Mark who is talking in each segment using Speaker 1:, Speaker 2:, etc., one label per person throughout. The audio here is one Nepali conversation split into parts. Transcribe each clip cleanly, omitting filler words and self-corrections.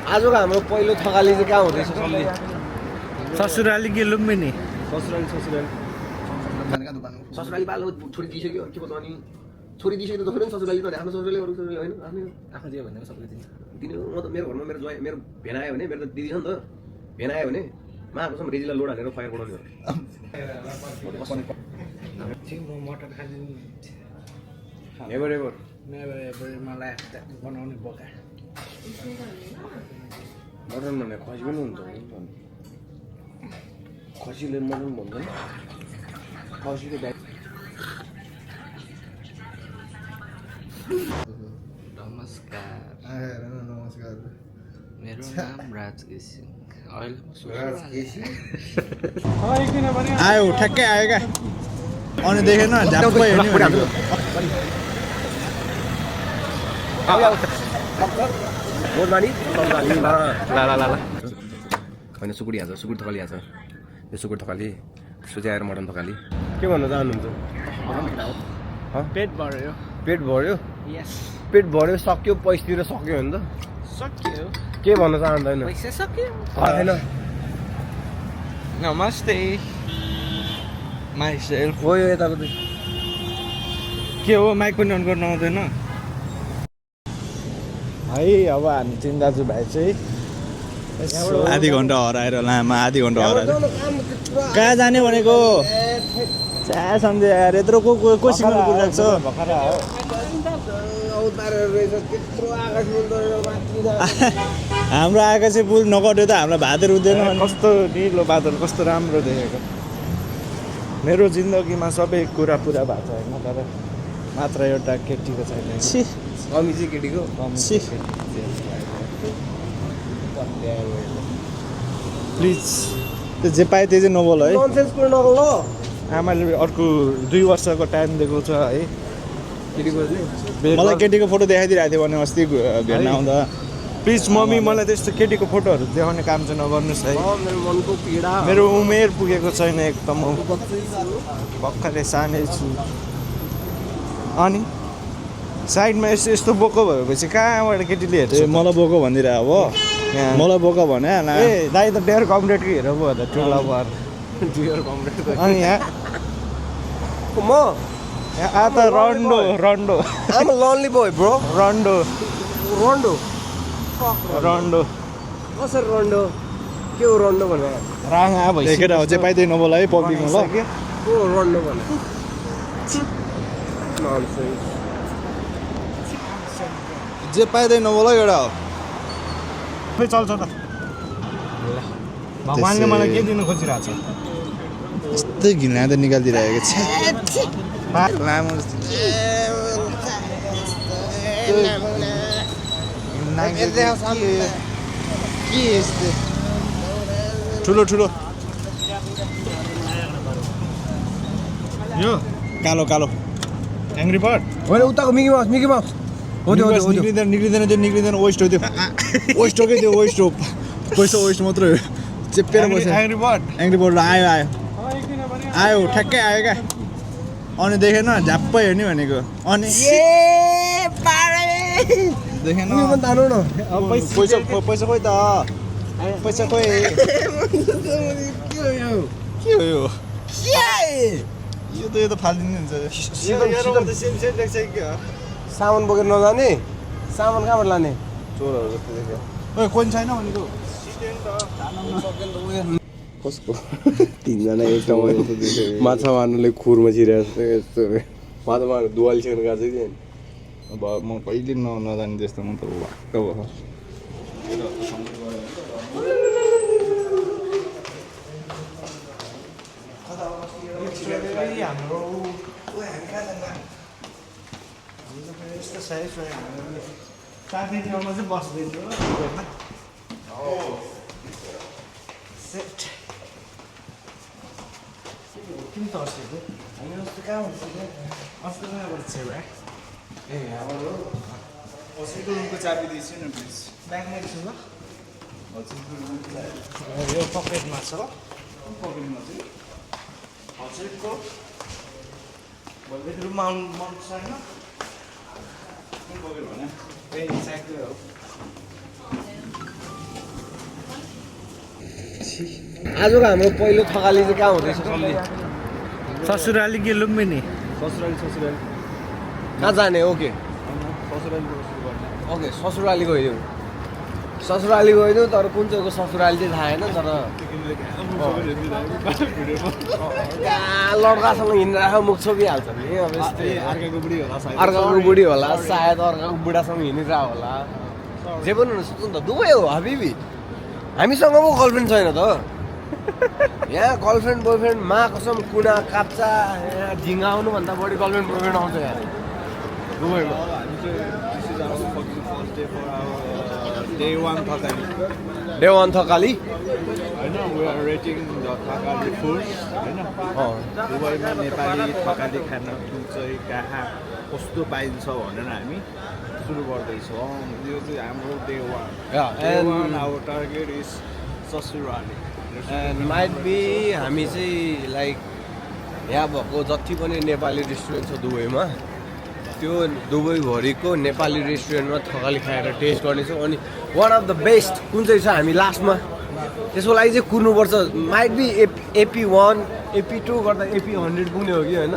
Speaker 1: आजको हाम्रो पहिलो थकाली चाहिँ कहाँ हुँदैछ सल्ली
Speaker 2: ससुराली के लुम्बिनी
Speaker 1: ससुराली बाल छोरी दिइसक्यो के पो अनि छोरी दिइसक्यो त फेरि ससुराली त आफ्नो ससुराली अरू ससुराली होइन आफ्नो दियो भने सबैले दिनु म त मेरो घरमा मेरो भेना आयो भने मेरो त दिदी छ नि त भेना आयो भने माघसम्म रेजीलाई लोड हालेर फायर बनाउने
Speaker 2: हो मटर खादिनु
Speaker 1: एभर
Speaker 2: मलाई बनाउने बोका
Speaker 1: मटन भने खसी पनि हुन्छ खसीले मटन भन्छ खसीको ब्याग
Speaker 3: नमस्कार
Speaker 4: मेरो नाम राज केसी
Speaker 3: आयो ठ्याक्कै आयो क्या अनि देखेन झ्याप्पै हेर्ने
Speaker 1: होइन सुकुटी हान्छ सुकुटी थकाली हान्छ यो सुकुटी थकाली सुझाएर मटन थकाली के भन्न चाहनुहुन्छ
Speaker 2: पेट भर्यो
Speaker 1: पेट भर्यो
Speaker 2: यस
Speaker 1: पेट भर्यो सक्यो पैसतिर सक्यो भने त
Speaker 2: सक्यो
Speaker 1: के भन्न चाहँदैन
Speaker 2: पैसा सक्यो
Speaker 1: छैन
Speaker 2: नमस्ते माइसेल्फ
Speaker 1: हो यो यताको
Speaker 2: के हो माइक पनि अन गर्नु आउँदैन
Speaker 3: है अब हामी तिन दाजुभाइ चाहिँ आधी घन्टा हराएर लामा आधी घन्टा हराएर कहाँ जाने भनेको चाहे सम्झे यार यत्रो को सिङ्गल पुगिरहेको छ हाम्रो आकाशे पुल नकट्यो त हामीलाई भात रुँदैन
Speaker 2: कस्तो निलो बादल कस्तो राम्रो देखेको मेरो जिन्दगीमा सबै कुरा पुरा भएको छ होइन तर मात्र एउटा केटीको छैन
Speaker 1: कमी चाहिँ केटीको
Speaker 3: प्लिज त्यो जे पाए त्यो चाहिँ नबोल है
Speaker 2: आमाले अर्को 2 वर्षको टाइम दिएको छ है
Speaker 3: मलाई केटीको फोटो देखाइदिइरहेको थियो भने अस्ति भेट्न आउँदा
Speaker 2: प्लिज मम्मी मलाई त्यस्तो केटीको फोटोहरू देखाउने काम चाहिँ नगर्नुहोस् है
Speaker 1: मनको पीडा
Speaker 2: मेरो उमेर पुगेको छैन एकदम भर्खरै सानै छु अनि साइडमा यस्तो यस्तो बोको भएपछि कहाँबाट केटीले हेर्छ
Speaker 3: मलाई बोको भनिदिएर अब मलाई बोका भने
Speaker 2: ए दाइ त डेयर कमरेडको हेरेर पो त ठुला भएर अनि यहाँ
Speaker 1: म
Speaker 2: आ त रन्डो
Speaker 1: I'm a lonely boy bro
Speaker 2: रन्डो
Speaker 1: कसरी रन्डो के हो रन्डो भने
Speaker 2: राङा भइसक्यो
Speaker 3: केटा हो चाहिँ पाइँदै नबोल है पब्लिकमा ल
Speaker 1: के हो रन्डो भने
Speaker 3: जे पाइँदै नबोल है केटा हो
Speaker 2: खै चल्छ त भगवान्ले मलाई के दिनु खोजिरहेको छ
Speaker 3: यस्तै घिनलाग्दो निकालिदिइरहेको छ लामो ठुलो
Speaker 2: यो
Speaker 3: कालो कालो
Speaker 2: एङ्ग्री बर्ड
Speaker 1: होइन उताको मिकी माउस हो त्यो
Speaker 3: निक्लिँदैन वेस्ट हो त्यो वेस्ट हो क्या त्यो वेस्ट हो पैसा वेस्ट मात्रै हो चेपेर बस्छ एङ्ग्री बर्ड आयो ठ्याक्कै आयो क्या अनि देखेन झ्याप्पै हेर्ने भनेको अनि देखेन पैसा खोइ त पैसा खोइ के हो यो त फालिदिनु हुन्छ
Speaker 1: सामान बोकेर नजाने सामान कहाँबाट लाने
Speaker 3: चोरहरू जस्तो देख्यो ओइ कोही छैन भनेको
Speaker 1: कसको तिनजना एक ठाउँमा माछा मार्नुले खुरमा छिरेको यस्तो माछा मार्नु दुवालीसँग गएको छ कि
Speaker 3: अब म कहिले नजाने जस्तो म त वाक्क भयो
Speaker 2: हाम्रो यस्तो साथी ठाउँमा चाहिँ बस्दैछु सेट किन तर्सेको हामी अस्ति कहाँ हुन्छ अस्ति कहाँबाट छ भाइ ए हाम्रो
Speaker 3: कसैको रुमको चाबी दिएछु नि प्लिज
Speaker 2: ब्यागमा छु ल
Speaker 3: हजुर
Speaker 2: यो पकेटमा छ
Speaker 3: पकेटमा चाहिँ
Speaker 2: हजुरको भित्रमा आउनु मन छैन
Speaker 3: कुन पकेट भने
Speaker 2: ए साइकल हो
Speaker 1: आजको हाम्रो पहिलो थकाली चाहिँ कहाँ हुँदैछ सल्ली
Speaker 2: ससुराली के लुम्बिनी
Speaker 3: ससुराली
Speaker 1: कहाँ जाने ओके ओके ससुराली गइदिउँ ससुराली गइदिउँ तर कुन चाहिँको ससुराली चाहिँ थाहा छैन तर कहाँ लड्कासँग हिँडिरहेको मुख छोपिहाल्छ नि अब यस्तै
Speaker 3: अर्काको बुढी होला सायद
Speaker 1: अर्काको बुढी होला सायद अर्काको बुढासँग हिँडिरहेको होला जे पनि हुनसक्छ नि त दुवै हो हबिबी हामीसँग पो गर्लफ्रेन्ड छैन त यहाँ गर्लफ्रेन्ड बोयफ्रेन्ड मा कसम कुना काप्चा यहाँ झिङ्गाउनुभन्दा बढी गर्लफ्रेन्ड बोयफ्रेन्ड आउँछ यहाँ दुबईमा
Speaker 3: day one Thakali
Speaker 1: day one Thakali
Speaker 3: होइन we are rating the Thakali food होइन दुबईमा नेपाली थकाली खाना जुन चाहिँ कहाँ कस्तो पाइन्छ भनेर हामी सुरु गर्दैछौँ यो चाहिँ हाम्रो day one hour target is ससुराली
Speaker 1: एन्ड माइट बी हामी चाहिँ लाइक यहाँ भएको जति पनि नेपाली रेस्टुरेन्ट छ दुबईमा त्यो दुबईभरिको नेपाली रेस्टुरेन्टमा थकाली खाएर टेस्ट गर्नेछौँ अनि वान अफ द बेस्ट कुन चाहिँ छ हामी लास्टमा त्यसको लागि चाहिँ कुर्नुपर्छ माइट बी एपी 1 एपी 2 गर्दा एपी 100 पुग्ने हो कि होइन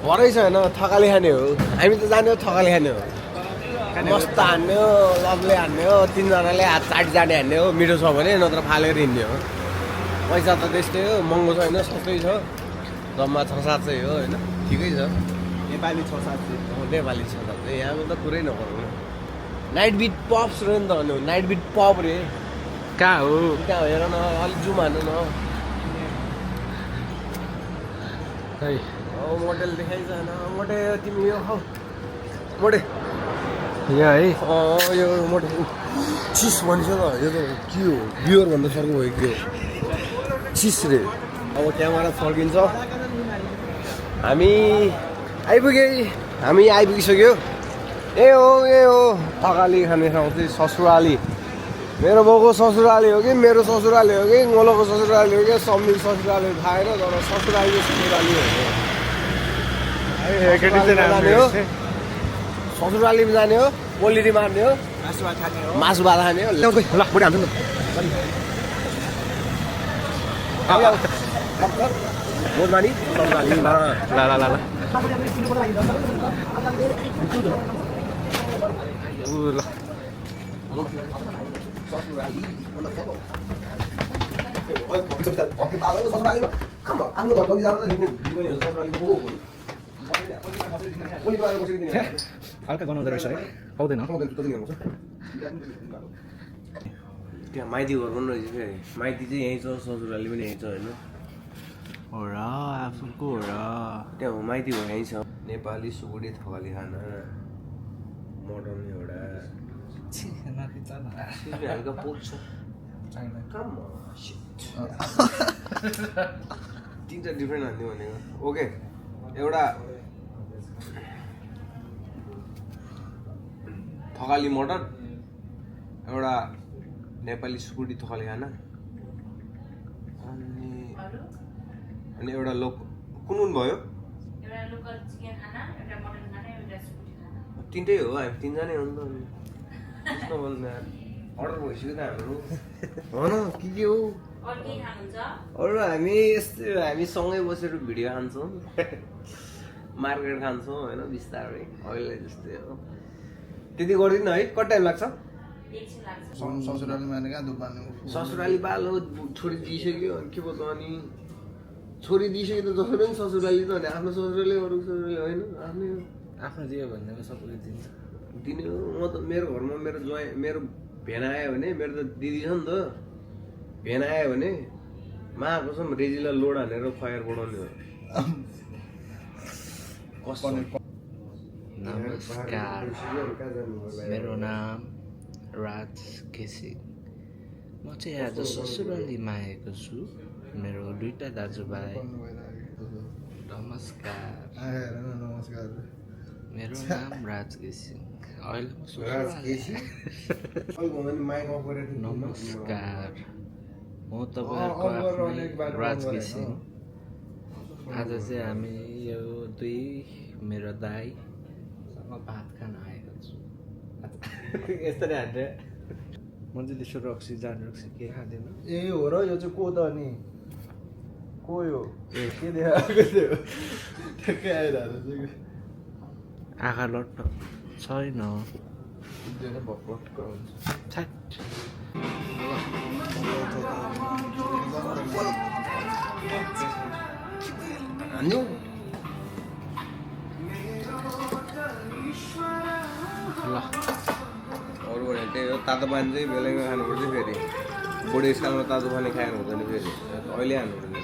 Speaker 1: भरै छ होइन थकाली खाने हो हामी त जाने हो थकाली खाने हो मस्त हान्ने हो लभले हान्ने हो तिनजनाले हात चाटी जाने हान्ने हो मिठो छ भने नत्र फालेर हिँड्ने हो पैसा त त्यस्तै हो महँगो छैन सस्तै छ जम्मा 6-700 हो होइन ठिकै छ
Speaker 3: नेपाली 6-7
Speaker 1: नेपाली छ त यहाँको त कुरै नगरौँ नाइट बिट पप्स रह्यो नि त भन्नु नाइट बिट पप रे
Speaker 2: कहाँ हो
Speaker 1: त्यहाँ हेर न अलिक जुम हान्नु न
Speaker 2: खै
Speaker 1: मोडेल देखाइज न मोटे तिमी यो हौ मोटे
Speaker 2: यहाँ है
Speaker 1: यो मोटे चिस भनिस त यो त के हो बियर भन्दा सर्को भयो के हो चिस रे अब क्यामेरा फर्किन्छ हामी आइपुगिसक्यो ए हो थकाली खाने ठाउँ चाहिँ ससुराली मेरो बाउको ससुराली हो कि मेरो ससुराली हो कि गोलोको ससुराली हो कि सम्मिल ससुराली थाहा छैन तर ससुराली ससुराली हो ससुरालीमा जाने हो पोलिटी मार्ने हो मासु भात खाने हो ल बुढी हाल्छु न बोधमानी ससुरालीमा
Speaker 2: ल हल्का गनाउँदो रहेछ है पाउँदैन
Speaker 1: त्यहाँ माइती घर पनि रहेछ फेरि माइती चाहिँ यहीँ छ ससुराली पनि यहीँ छ होइन
Speaker 2: हो र आफूको हो र
Speaker 1: त्यहाँ माइती घर यहीँ छ नेपाली सुकुटी थकाली खाना मटन एउटा हल्का पोल्छ तिनवटा डिफ्रेन्ट हान्थ्यो भनेको ओके एउटा थकाली मटन एउटा नेपाली सुकुटी थकाली खाना अनि एउटा कुन भयो तिनटै हो हामी तिनजनै हो नि त अर्डर भइसक्यो त हाम्रो भन के हो अरू हामी यस्तै हामी सँगै बसेर भिडियो खान्छौँ मार्केट खान्छौँ होइन बिस्तारै अहिले जस्तै हो त्यति गरिदिनु है कति टाइम लाग्छ ससुराली बाल हो छोरी दिइसक्यो अनि के भयो अनि छोरी दिइसक्यो त जसरी पनि ससुराली त भने आफ्नो ससुराली अरू ससुराली होइन आफ्नै हो
Speaker 2: आफ्नो दियो भन्नेमा सबैले दिन्छ
Speaker 1: दिने हो म त मेरो घरमा मेरो ज्वाइँ मेरो भेना आयो भने मेरो त दिदी छ नि त भेना आयो भने मा कसम रेजीलाई लोड हानेर फायर बढाउने हो
Speaker 4: नमस्कार मेरो नाम राज केसी म चाहिँ आज ससुरालीमा आएको छु मेरो दुईटा दाजुभाइ नमस्कार मेरो नाम राज केसी अहिले नमस्कार म तपाईँहरूको आफ्नै राज केसी आज चाहिँ हामी यो मेरो दाईसँग भात खान आएको छु
Speaker 1: यस्तो नै हान्थ्यो
Speaker 4: म चाहिँ त्यसो रक्सी के खाँदैन
Speaker 3: ए हो र यो चाहिँ को त अनि को यो के देखाएको थियो ठ्याक्कै आइरहेको थियो
Speaker 4: आँखा लट्ट छैन छ्याट
Speaker 1: हान्यो
Speaker 4: ल
Speaker 1: अरू भने त्यही हो तातो पानी चाहिँ बेलैमा खानुपर्छ फेरि बुढेसकालमा तातो पानी खाएर हुँदैन फेरि अहिले हान्नुपर्छ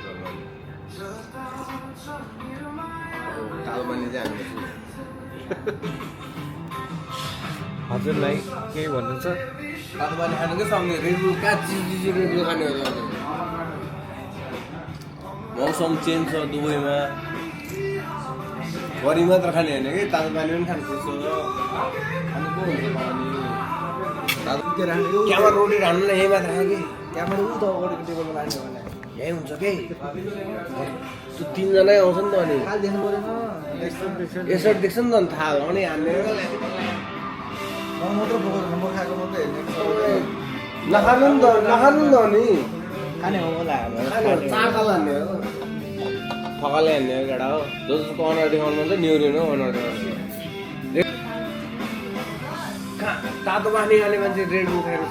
Speaker 1: तातो पानी चाहिँ हान्नुपर्छ
Speaker 4: हजुरलाई केही भन्नु छ
Speaker 1: तातो पानी खानु क्या सक्ने रेडबुल कहाँ चिजी रेडबुल खाने हो त मौसम चेन्ज छ दुबईमा गरी मात्र खाने होइन कि तातो पानी पनि खानुपर्छ अनि को हुन्छ पानी क्यामा रोटी हान्नु न यही मात्र खायो कि
Speaker 3: क्यामेरा ऊ त अगाडिको टेबलमा लाने भने
Speaker 1: यहीँ हुन्छ कि त्यो तिनजनै आउँछ नि त अनि
Speaker 3: थाल देख्नु परेन
Speaker 1: यसरी देख्छ नि त अनि थाहा अनि हान्ने
Speaker 3: म मात्र बोकेर म खाएको मात्रै हेर्ने
Speaker 1: नखानु नि त अनि
Speaker 3: खाने हो होला
Speaker 1: चारताल हान्ने हो थकाले हान्ने हो केटा हो जसको अनुहार देखाउनु मन छ न्युरिन हो अनुहार देखाउनु तातो पानी खाने मान्छे रेड बुल खाएर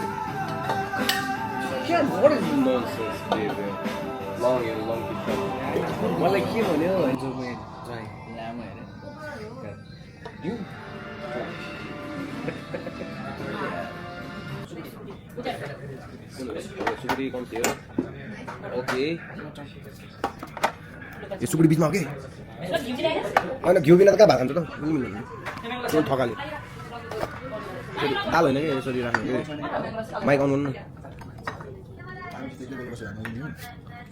Speaker 1: क्या what is nonsense dude long मलाई के भन्यो
Speaker 3: लामो हेरे
Speaker 1: सुकुटी कम्ती हो ओके यो सुकुटी बिचमा हो कि होइन घिउ बिना त कहाँ भात खान्छ त थकाले दाल होइन कि यसरी राख्ने माइक अन गर्नु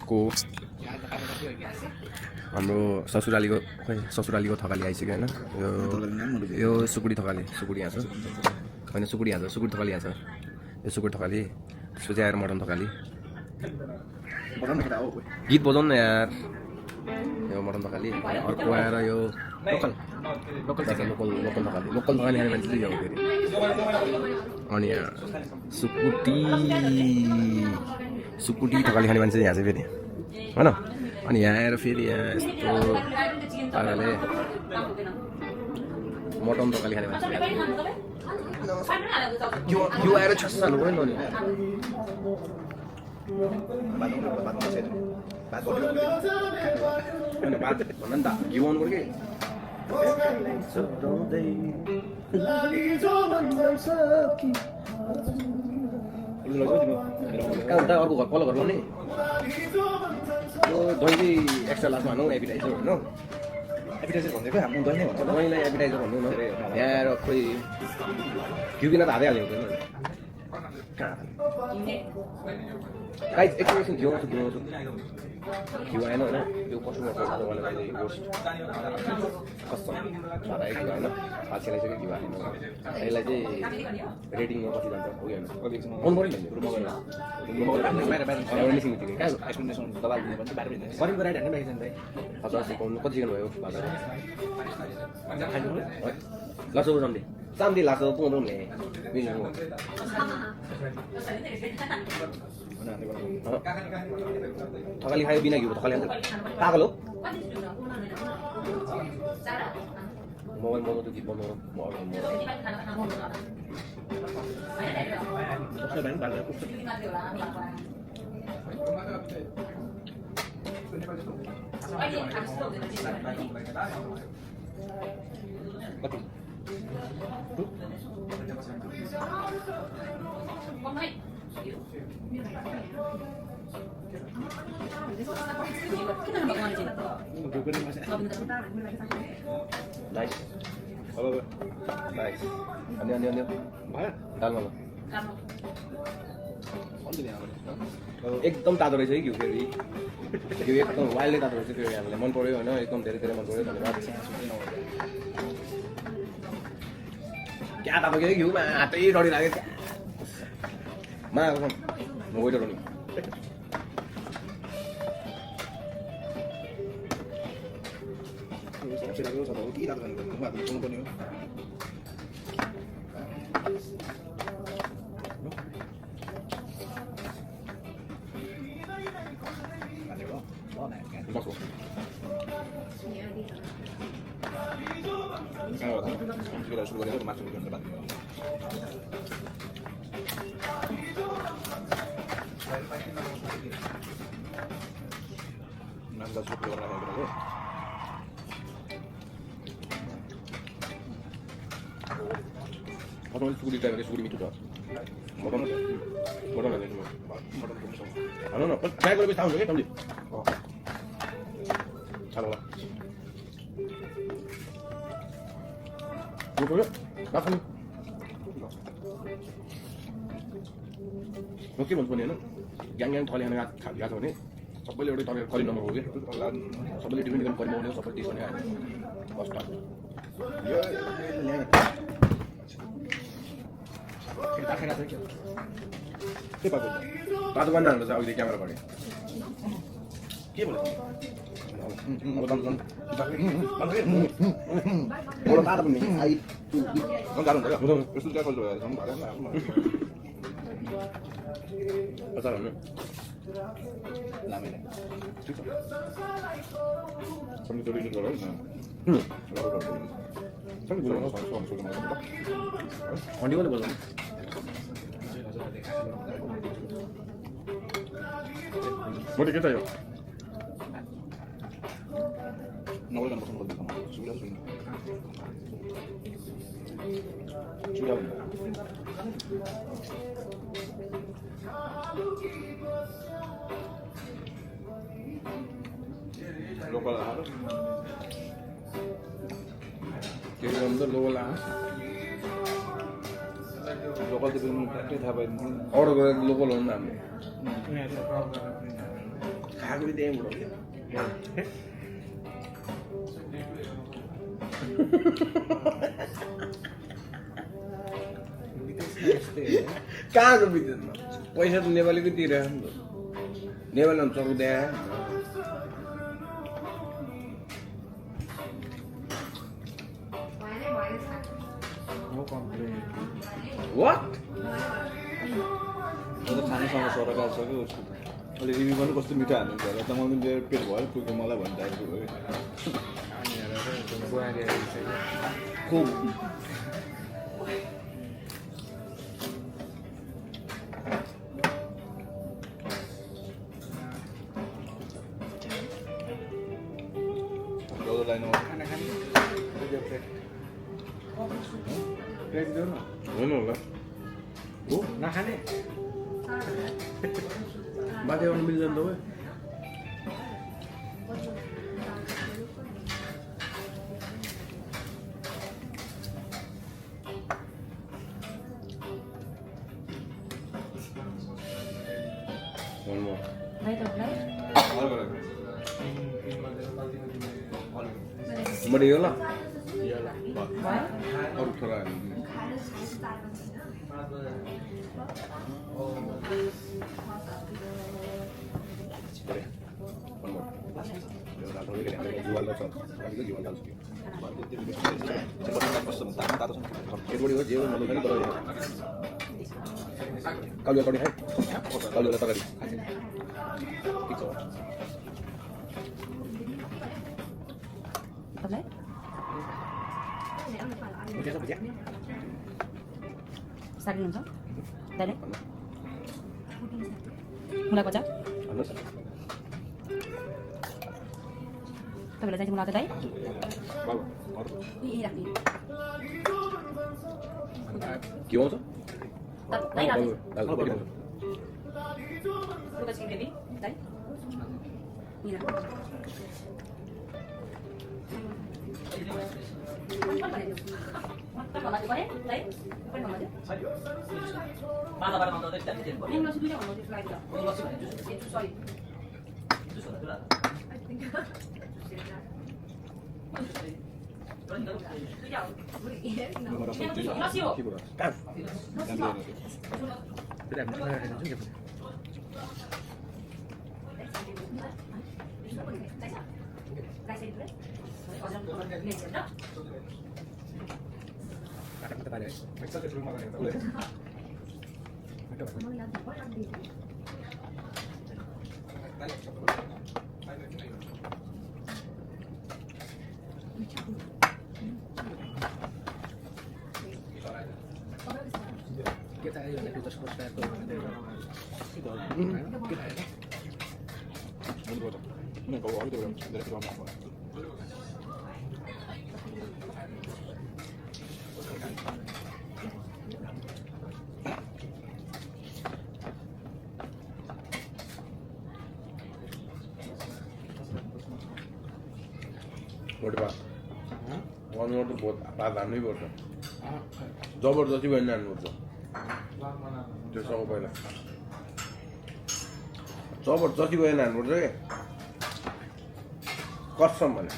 Speaker 1: को हाम्रो ससुरालीको थकाली आइसक्यो होइन यो सुकुटी थकाली सुकुटी यहाँ छ होइन सुकुटी यहाँ छ सुकुटी थकाली यहाँ छ यो सुकुटी थकाली त्यसपछि आएर मटन थकाली गीत बजाउनु न यार यो मटन थकाली अर्को आएर यो लोकल थकाली खाने मान्छे चाहिँ जाउँ फेरि अनि यहाँ सुकुटी थकाली खाने मान्छे यहाँ चाहिँ फेरि होइन अनि यहाँ आएर फेरि यहाँ यस्तो पाराले मटन थकाली खाने मान्छे यो आएर छस हाल्नु पऱ्यो नि बात भन नि त घिउ आउनु पऱ्यो कहाँ हुन्छ अर्को घर पल्लो घर बनाउने यो दही चाहिँ एक्स्ट्रा लास्टमा हाल्नु एपिटाइजर भन्नु
Speaker 3: एपिटाइजर भनेको हाम्रो दही नै भन्छ
Speaker 1: दहीलाई एपिटाइजर भन्नु न यहाँ आएर खोइ घिउ बिना त हातै हाल्यो हुँदैन गाइस एकछिन घिउ आउँछु घिउ आएन होइन यो कस्टमर कस्तो घिउ आएन पाछिलाई चाहिँ घिउ हालेन यसलाई चाहिँ रेटिङमा कति जान्छ हो कि मन पऱ्यो नि मिसिङ बित्तिकै कहाँ गरिबको राइट हान्ने बाँकी जान्छ हजुर सिकाउनु कति सिकाउनु भयो लासो सम्झे साम्दी लासो पुग्नु थकाली खायो बिना घिउ थकाली हान्छ पागल हो मोबाइल बनाउँदा गीत बनाउनु नाइस नाइस अन्य दालमा एकदम तातो रहेछ है घिउ फेरि घिउ एकदम वाइल्डै तातो रहेछ फेरि हामीलाई मन पऱ्यो होइन एकदम धेरै धेरै मन पऱ्यो धन्यवाद क्या तातो के घिउमा हातै डढी लाग्यो क्या म वेटर हो नि Bakso. Kita suruh dia masuk ke tempat. Nanda suruh orang yang berada. Kalau suruh dia dari suruh itu dah. Makan lagi tu. Ano na? Kaya ko lebih tahu lagi tahu di. Oh. Halo lah. Bukan ya? Apa ni? Okey betul ni na. Yang thali hana ya tu ni. सबैले एउटै तपाईको करी नम्बर हो कि सबैले डिफरेन्ट डिफरेन्ट करी बनाउने सबै टेस्ट बनायो फर्स्ट टाइम के पाएको तातो गर्न हाल्नु छ अहिले क्यामेरा पढे के बोले अब दम बोलो तातो पनि आई म गाह्रो हुन्छ क्या यस्तो क्या कस्तो भएर सम्म अचार भन्नु लामे ठीक छ सबै थोरै गरौ न सबै बोल्नु सक्छ अन्डी वाले बोल्नु Boleh kita yuk. Nawal kan pasang lebih sama. Sudah. Lokal lah. Kira अंदर lokal lah. Lokal tu belum pakai था भाई. और lokal होना हमने. खाएको पनि त्यही बुढो कहाँको बित्दैन पैसा त नेपालीको तिरेर नेपाली चौधे What?
Speaker 3: अन्त खानुसँग सर गएको छ कि उसको अहिले रिभ्यू पनि कस्तो मिठो हाल्नुहुन्छ होला त मलाई मेरो पेट भयो पुग्यो मलाई भन्ने टाइपको हो कि
Speaker 1: होइन होला हो
Speaker 4: नखाने
Speaker 1: बाटो आउनु मिल्दैन त one more. Beri lah.
Speaker 4: Iyalah.
Speaker 1: Harus terang. Kau lihat tadi, kau lihat tadi.
Speaker 5: Sakit हुन्छ दाइले मुलाको छ तपाईलाई चाहिँ मुला त दाइ
Speaker 1: के भन्छ
Speaker 5: दाइ राख्नु
Speaker 1: दाइ
Speaker 5: मुला चाहिँ बेबी दाइ मिरा
Speaker 1: गर्नुपर्छ बहुत भात हाल्नै पर्छ जबरजस्ती भयो भने हाल्नुपर्छ त्यो सब पहिला जबरजस्ती भयो भने हाल्नुपर्छ क्या कसम भने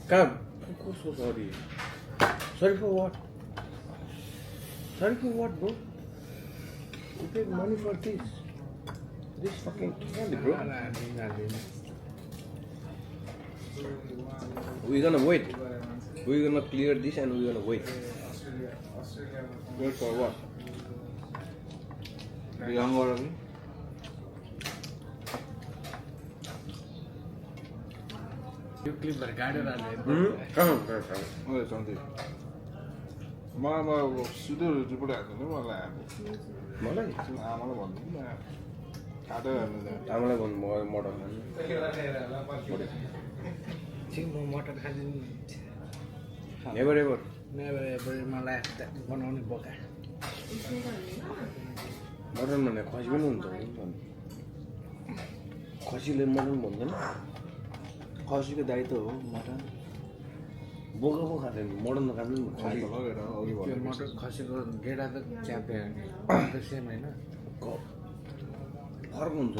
Speaker 1: कहाँ कसो sorry sorry for what? Sorry for what, bro? You paid money for this fucking candy, bro. We're gonna wait. We're gonna clear this and we're gonna wait. Wait for what?
Speaker 4: यो क्लिप भएर गाडेर हाल्ने
Speaker 1: कहाँ
Speaker 3: मलाई सिधै रिपोर्ट हाल्दैन मलाई
Speaker 1: मलाई
Speaker 3: आमालाई भन्नु न काटेर हाल्नु
Speaker 1: आमालाई भन्नु मटन खानु
Speaker 4: म मटन खाँदिन
Speaker 1: नेभर एभर
Speaker 4: मलाई बनाउने बोका
Speaker 1: मटन भने खसी पनि हुन्छ खसीले मटन भन्दैन खसीको दाइ त हो मटन बोका पो खाँदैन मटन त खाँदैन
Speaker 4: त्यो मटन खसीको गेडा त च्यापे सेम होइन
Speaker 1: फरक हुन्छ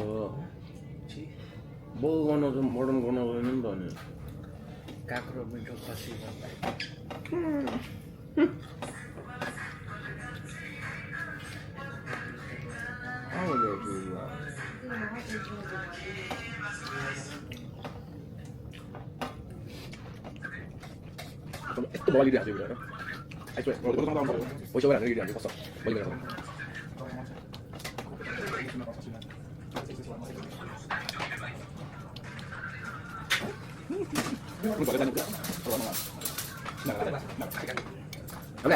Speaker 1: बोका गनाउँछ मटन गनाउँदैन नि त अनि
Speaker 4: काँक्रो मिठो खसी भन्दा
Speaker 1: यस्तो बलिदिएको छु भिडियो पैसा गरेर रेडी कस्तो बलि गरेर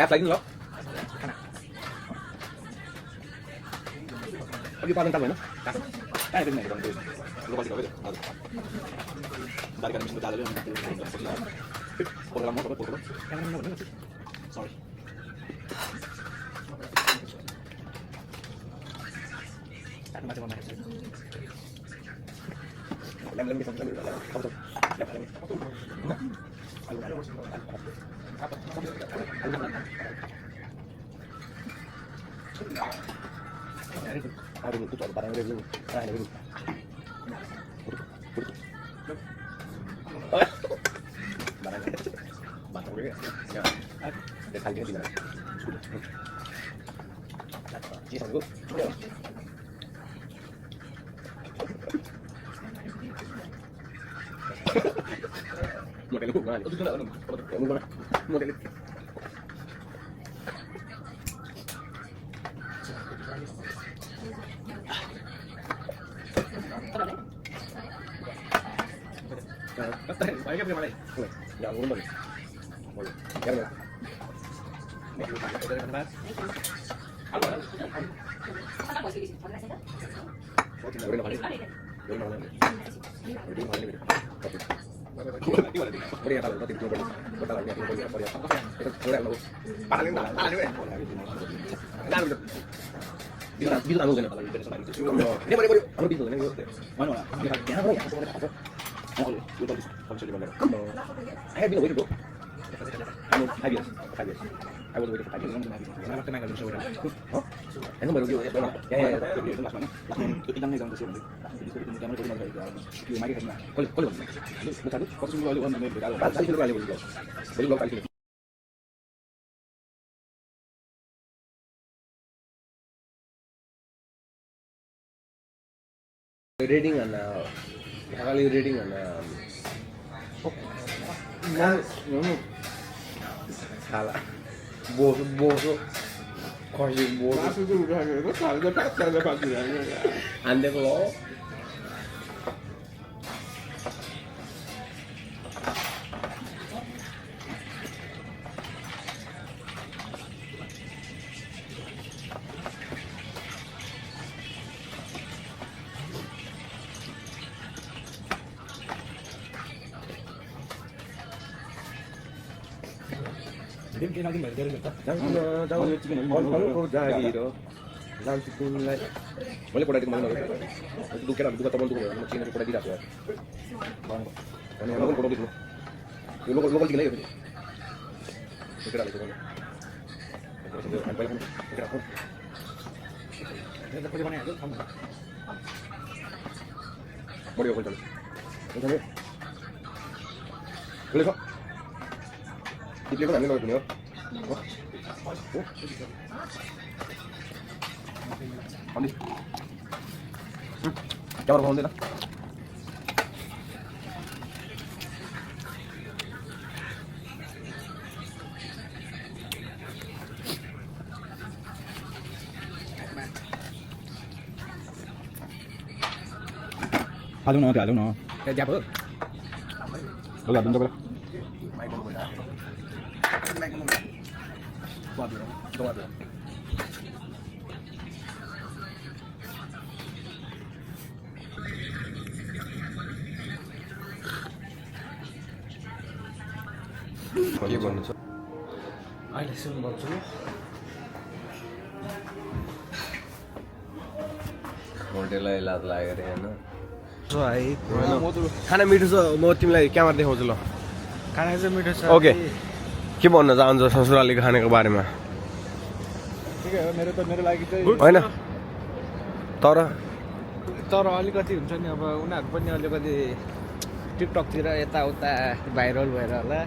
Speaker 1: एप लाग्दैन ल अघि पालन ताल होइन Sorry. I have been waiting, bro. I know 5 years. 5 years. I was waiting for 5 years. Huh? I know, but yeah. Rating and rating and साला बोसो हानिदिएको हो जान्छु तिमीलाई मैले पठाइदिएको मैले दुखेर दुःख तपाईँ दुःख म चिनेर पठाइदिइरहेको अनि लोकल पठाउँदैछु यो लोकल लोकल चिकन बढी खोल्छ टिप्लेको हामीले लगेको हो क्यामेरा पाउँदैन
Speaker 3: हालौँ न
Speaker 1: त्यहाँ हो
Speaker 3: ल हुन्छ बेला
Speaker 1: के भन्नु छ
Speaker 2: अहिले सुरु गर्छु
Speaker 1: होटेललाई लाज लाग्यो अरे होइन
Speaker 2: है
Speaker 1: खाना मिठो छ म तिमीलाई क्यामेरा देखाउँछु ल
Speaker 2: खाना चाहिँ मिठो छ
Speaker 1: ओके के भन्न चाहन्छ ससुरालीको खानेको बारेमा
Speaker 3: ठिकै हो मेरो लागि चाहिँ
Speaker 1: होइन तर
Speaker 2: तर अलिकति हुन्छ नि अब उनीहरू पनि अलिकति टिकटकतिर यताउता भाइरल भएर होला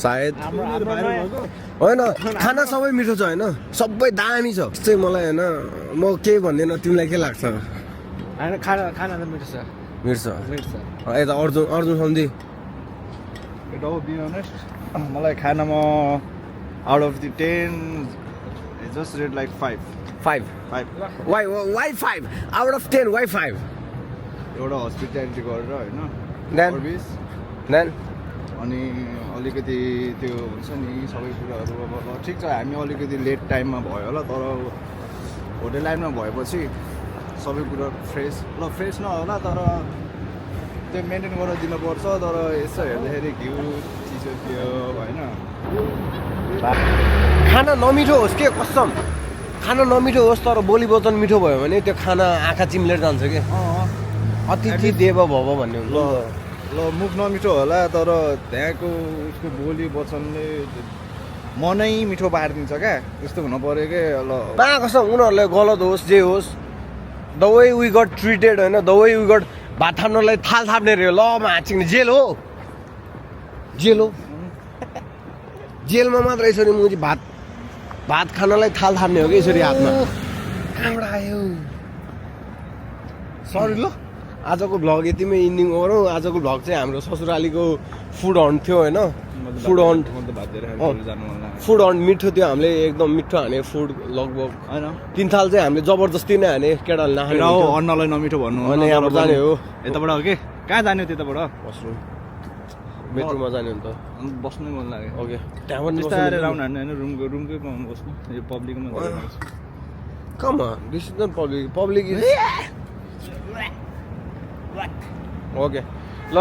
Speaker 1: सायद
Speaker 2: हाम्रो
Speaker 1: होइन खाना सबै मिठो छ होइन सबै दामी छ चाहिँ मलाई होइन म केही भन्दैन तिमीलाई के लाग्छ
Speaker 2: होइन खाना त मिठो छ
Speaker 1: मिठो छ यता अर्जुन अर्जुन सम्झी
Speaker 3: बी अनेस्ट मलाई खानामा out of the 10 just rate like 5
Speaker 1: why 5 out of 10 why 5
Speaker 3: एउटा हस्पिटालिटी गरेर होइन
Speaker 1: Then?
Speaker 3: सर्भिस
Speaker 1: देन
Speaker 3: अनि अलिकति त्यो हुन्छ नि सबै कुराहरू अब ठिक छ हामी अलिकति लेट टाइममा भयो होला तर होटेल लाइनमा भएपछि सबै कुरा फ्रेस नहोला तर त्यो मेन्टेन गरेर दिनुपर्छ तर यसो हेर्दाखेरि घिउ चिसो थियो होइन
Speaker 1: खाना नमिठो होस् के कसम खाना नमिठो होस् तर बोली वचन मिठो भयो भने त्यो खाना आँखा चिम्लेर जान्छ कि अतिथि देव भव भन्ने हुन्छ
Speaker 3: ल मुख नमिठो होला तर त्यहाँको उसको बोली वचनले मनै मिठो पारिदिन्छ क्या त्यस्तो हुनु पऱ्यो के ल
Speaker 1: कसम उनीहरूलाई गलत होस् जे होस् the way we got treated होइन द वे वी गट भात थाप्नलाई थाल थाप्ने रे ल हाँचिने जेल हो जेलमा मात्र यसरी मुजी भात खानलाई थाल थाप्ने हो कि यसरी हातमा कहाँबाट आयो सरी ल आजको भ्लग यतिमै इन्डिङ गरौँ आजको भ्लग चाहिँ हाम्रो ससुरालीको फुड हन्ट थियो होइन फुड हन्ट मिठो थियो हामीले एकदम मिठो हाने फुड लगभग
Speaker 3: होइन
Speaker 1: 3 थाल चाहिँ हामीले जबरजस्ती नै हाने केटाले नखाने
Speaker 3: हो अन्नलाई नमिठो भन्नु
Speaker 1: अनि यहाँबाट जाने हो
Speaker 3: यताबाट हो कि कहाँ जाने हो त्यताबाट
Speaker 1: बस्नु बेडरुममा जाने हो नि त
Speaker 3: बस्नै मन लाग्यो
Speaker 1: ओके त्यहाँ पनि
Speaker 3: त्यस्तो आएर राउन्ड हान्नु होइन रुमकै बस्नु यो पब्लिकमा
Speaker 1: come this is not public is okay ल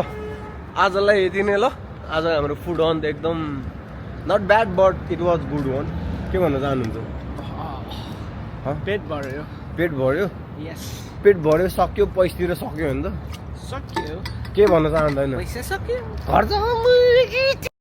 Speaker 1: आजलाई यति नै ल आज हाम्रो फुड अन एकदम not bad but it was good one के भन्न चाहनुहुन्छ पेट भर्यो पेट भर्यो सक्यो पैसतिर सक्यो भने त
Speaker 2: सक्यो
Speaker 1: के भन्न चाहँदैन
Speaker 2: पैसा सक्यो
Speaker 1: घर जाऊ